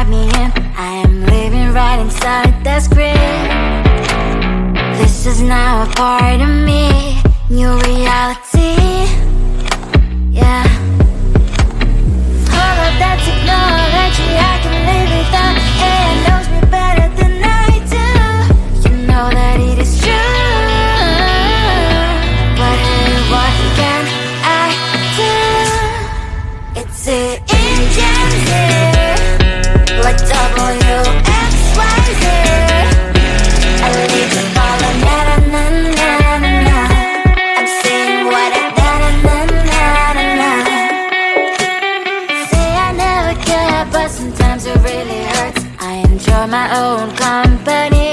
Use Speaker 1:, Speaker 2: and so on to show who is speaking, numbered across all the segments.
Speaker 1: me in. I am living right inside the screen. This is now a part of me, new reality. Yeah. All of that technology I can live without. AI knows me better than I do. You know that it is true. But hey, what can I do? It's the engines here, like WXYZ. I need to follow na-na-na-na-na-na. I'm saying what I na-na-na-na-na. Say I never care, but sometimes it really hurts. I enjoy my own company.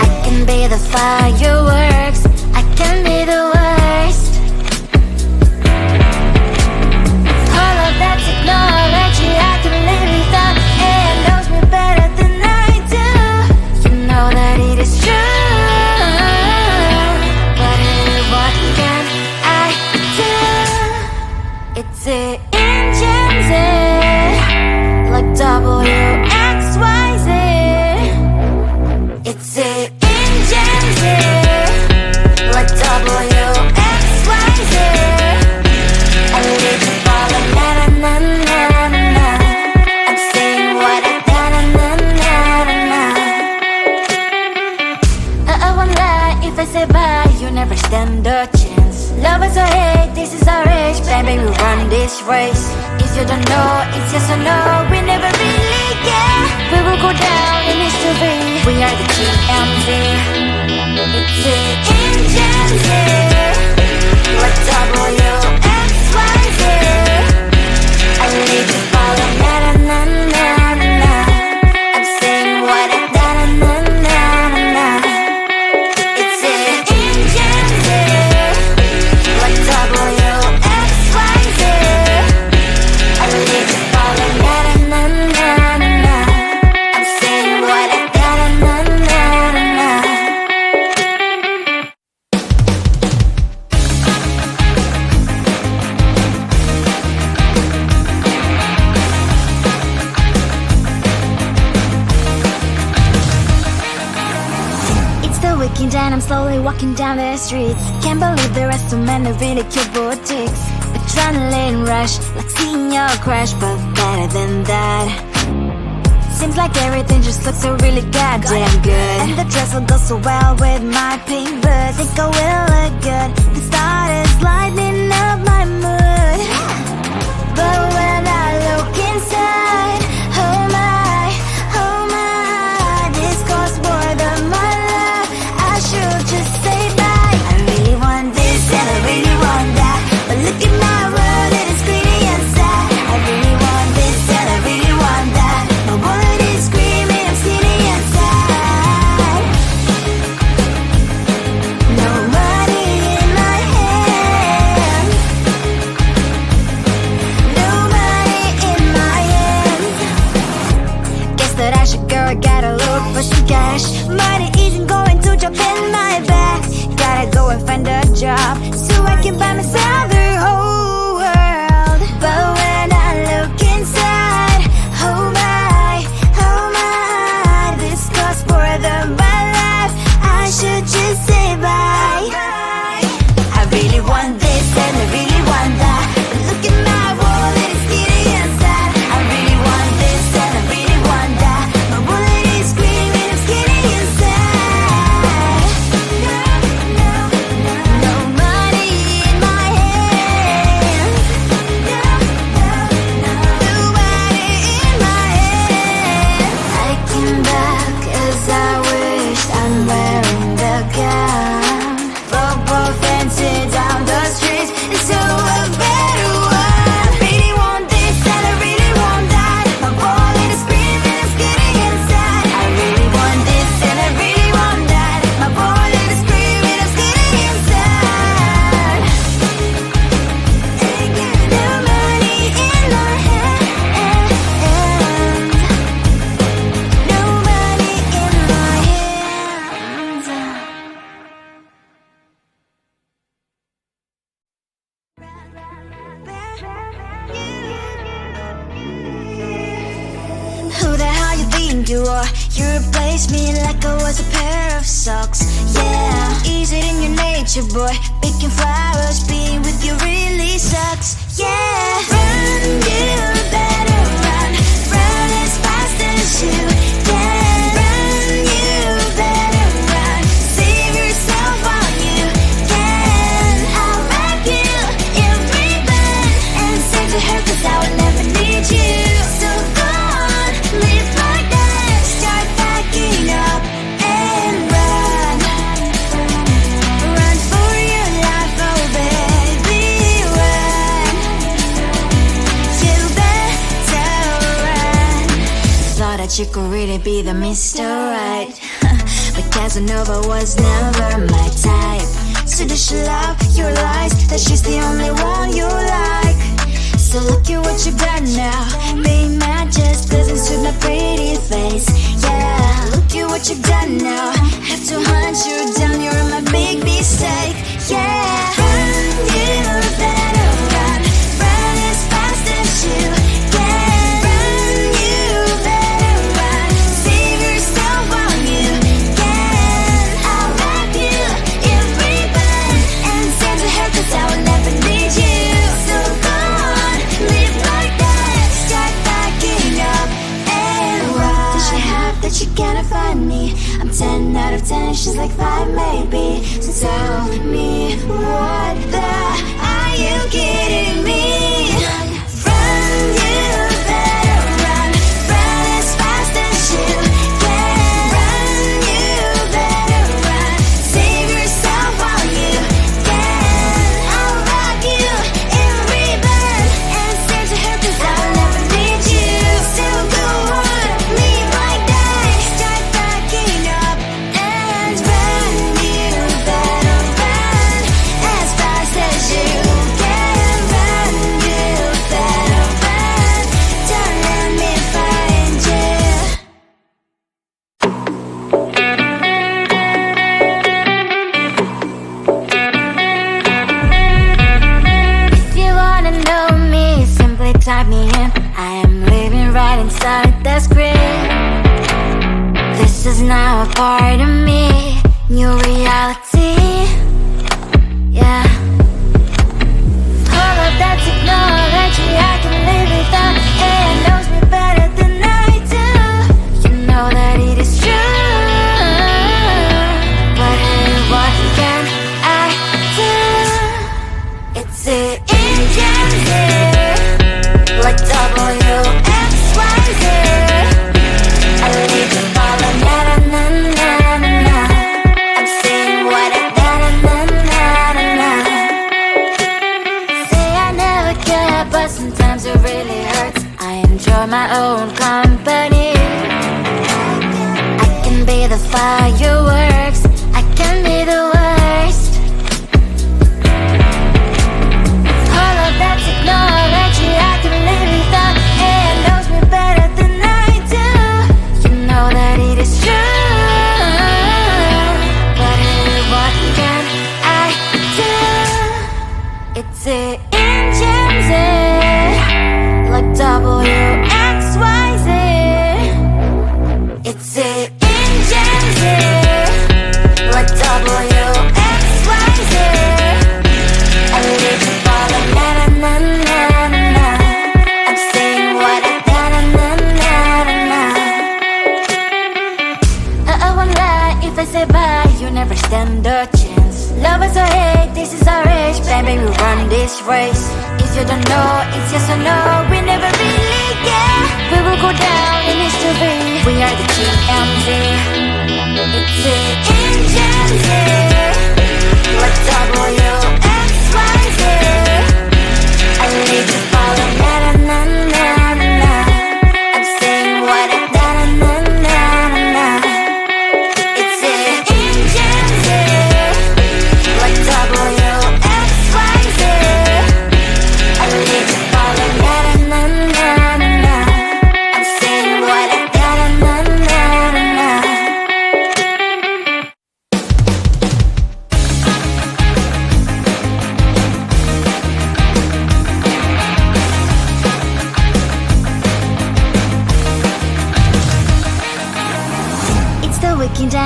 Speaker 1: I can be the fireworks, I can be the worst. All of that technology I can live without. AI knows me better than I do. You know that it is true. But hey, what can I do? It's the engines, like WXYZ. It's the engines, like WXYZ. I need to follow na-na-na-na-na-na. I'm saying what I na-na-na-na-na. I won't lie if I say bye, you never stand a chance. Love is or hate, this is our age. Baby, we run this race. If you don't know, it's yes or no. We never really care. We will go down in history. We are the GMZ. It's the engines here, like WXYZ. I need to follow na-na-na-na-na-na. I'm saying what I na-na-na-na-na. It's the engines here, like WXYZ. I need to follow na-na-na-na-na-na. I'm saying what I na-na-na-na-na. It's the weekend and I'm slowly walking down the streets. Can't believe there are so many really cute boutiques. Adrenaline rush, like seeing your crush, but better than that. Seems like everything just looks so really goddamn good. And the dress will go so well with my pink boots. Think I will look good. The start is lighting up my mood. But when I look inside, oh my, this costs more than my love. I should just say bye. I really want this and I really want that, but look at my world, it is pretty and sad. I really want this and I really want that. My wallet is screaming, I'm skinny and sad. No money in my hand, no money in my hand. Guess that I should go, gotta look for some cash. Money isn't going to jump in my back. Gotta go and find a job so I can buy myself the whole world. But when I look inside, oh my, this costs more than my life. I should just say bye. I really want this and I really want that, but look at my wallet, it's skinny and sad. I really want this and I really want that. My wallet is screaming, I'm skinny and sad. No money you are. You replaced me like I was a pair of socks. Yeah, is it in your nature, boy? Picking flowers, being with you really sucks. Yeah, run, you better run. Run as fast as you can. Run, you better run. Save yourself while you can. I'll wrap you in ribbon and send to her 'cause I will never need you. So go on, live like that. Start packing up and run. Run for your life, oh baby, run. You better run. Thought that you could really be the Mr. Right. But Casanova was never my type. So does she love your lies? That she's the only one you like. So look at what you've done now. Being mad just doesn't suit my pretty face. Yeah, look at what you've done now. Have to hunt you down, you're my big mistake. Yeah, run, you better run. Run as fast as you can. Run, you better run. Save yourself while you can. I'll wrap you in ribbon and send to her 'cause I will never need you. So go on, live like that. Start packing up and run. Does she have that she cannot find me? I'm 10 out of 10, she's like 5 maybe. So tell me, what the are you kidding me? Run, you better run. Run as fast as you can. Run, you better run. Save yourself while you can. I'll wrap you in ribbon and send to her 'cause I will never need you. So go on, live like that. Start packing up and run. You better run as fast as you can. Run, you better run. Don't let me find you. If you wanna know me, simply type me in. I am living right inside the screen. This is now a part of me, new reality. Yeah. All of that technology I can live without. It knows me better than I do. You know that it is true. But hey, what can I do? It's the engine here, like WXYZ. I need to follow, na na na na na na. I'm saying what I na na na na na na. Say I never care, but sometimes it really hurts. I enjoy my own company. I can be the fireworks, I can be the worst. All of that technology I can live without. It knows me better than I do. You know that it is true. But hey, what can I do? It's the engines, like WXYZ. It's the engines, like WXYZ. I need to follow, na na na na na na. I'm saying what I na na na na na na. I won't lie if I say bye, you never stand a chance. Love us or hate, this is our age, baby, we run this race. If you don't know, it's yes or no, we never really care. We will go down in history, we are the GMZ. It's the engines here, like WXYZ. I need to follow, na na na na na na. I'm saying what I na na na na na na. It's the engines here, like WXYZ. I need to follow, na na na na na. I'm saying what I na na na na na.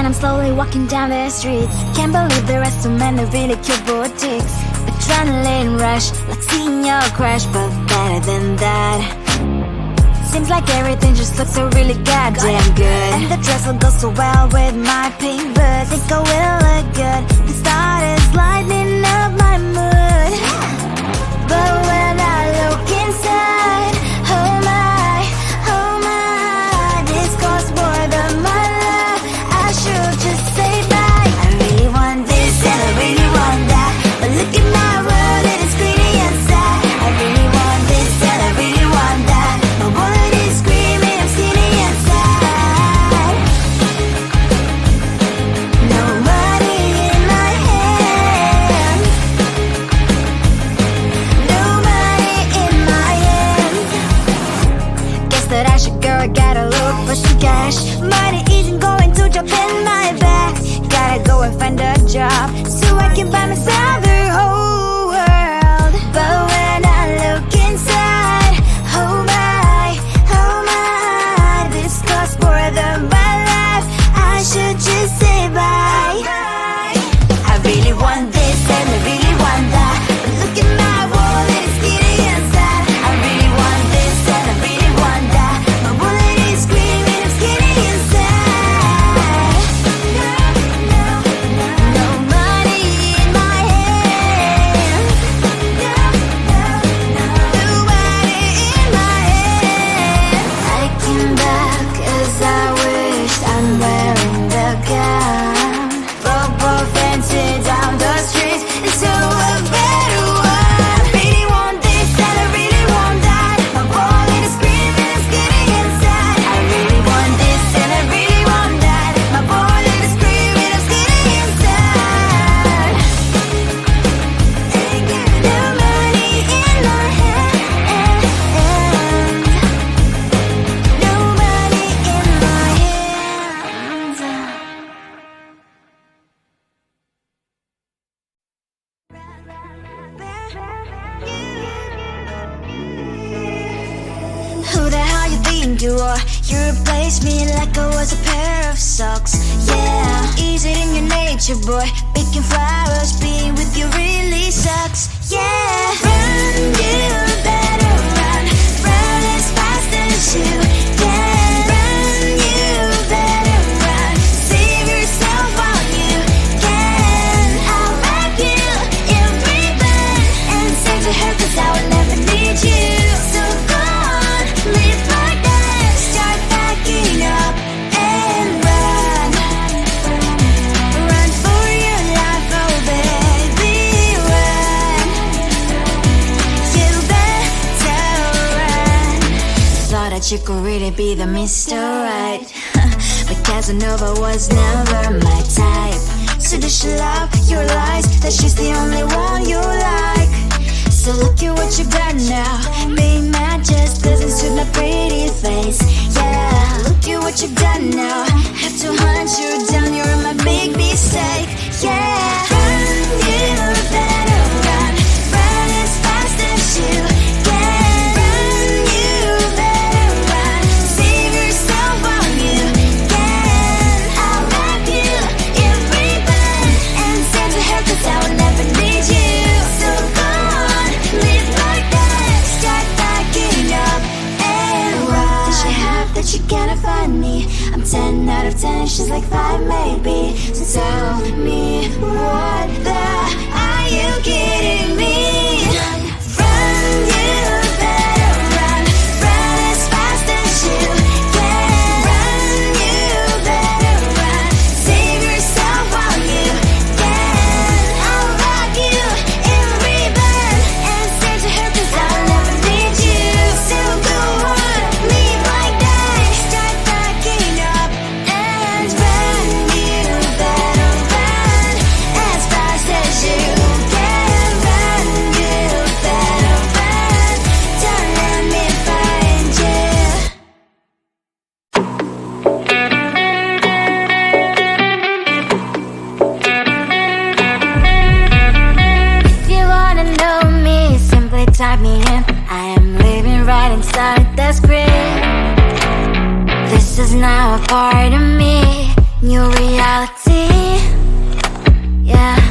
Speaker 1: and I'm slowly walking down the streets. Can't believe there are so many really cute boutiques. Adrenaline rush, like seeing your crush, but better than that. Seems like everything just looks so really goddamn good. And the dress will go so well with my pink boots. Think I will look good. The start is lighting up my mood. But when I look inside, oh my, this costs more than my love. I should just say bye. I really want this and I really want that, but look at my world, it is greedy inside. I really want this and I really want that. My wallet is screaming, I'm skinny inside. No money in my hand. No money in my hand. Guess that I should go, I gotta look for some cash. Money isn't going to jump in my back. Gotta go and find a job so I can buy myself the whole world. But when I look inside, oh my, this costs more than my life. I should just say bye. I really want this and I really want that, but look at my wallet, it's getting inside. I really want this and I really want that. My wallet is screaming, I'm getting inside. No money in my hand. No money in my hand. I came back as I wished. I'm wearing the gown. Football fancy down the streets into a better one. Really want this and I really want that. My wallet is screaming, it's getting inside. I really want this and I really want that. My wallet is screaming, it's getting inside. No money in my hand. No money in my hands. Who the hell you think you are? You replaced me like I was a pair of socks. Yeah, is it in your nature, boy? Picking flowers, being with you really sucks. Yeah, run, you better run. Run as fast as you can. Run, you better run. Save yourself while you can. I'll wrap you in ribbon and send to her, 'cause I will never need you. So go on, live like that. Start backing up and run. Run for your life, oh baby, run. You better run. Thought that you could really be the Mr. Right, but Casanova was never my type. So does she love your lies, that she's the only one you like? So look at what you've done now. Being mad just doesn't suit my pretty face. Yeah, look at what you've done now. Have to hunt you down, you're my big mistake. Yeah, run, you better run. Run as fast as you can. Run, you better run. Save yourself while you can. I'll wrap you in ribbon and send to her, 'cause I will never need you. So go on, live like that. Start backing up and run. Does she have that you cannot find me? I'm 10 out of 10, she's like 5 maybe. So tell me, what the are you kidding me? Run, you better run. Run as fast as you can. Run, you better run. Save yourself while you can. I'll rock you in ribbon and send to her, 'cause I'll never need you. So go on, live like that. Start backing up and run. You better run as fast as you can. Run, you better run. Don't let me find you. If you wanna know me, simply type me in. I am living right inside the screen. This is now a part of me. new reality. Yeah.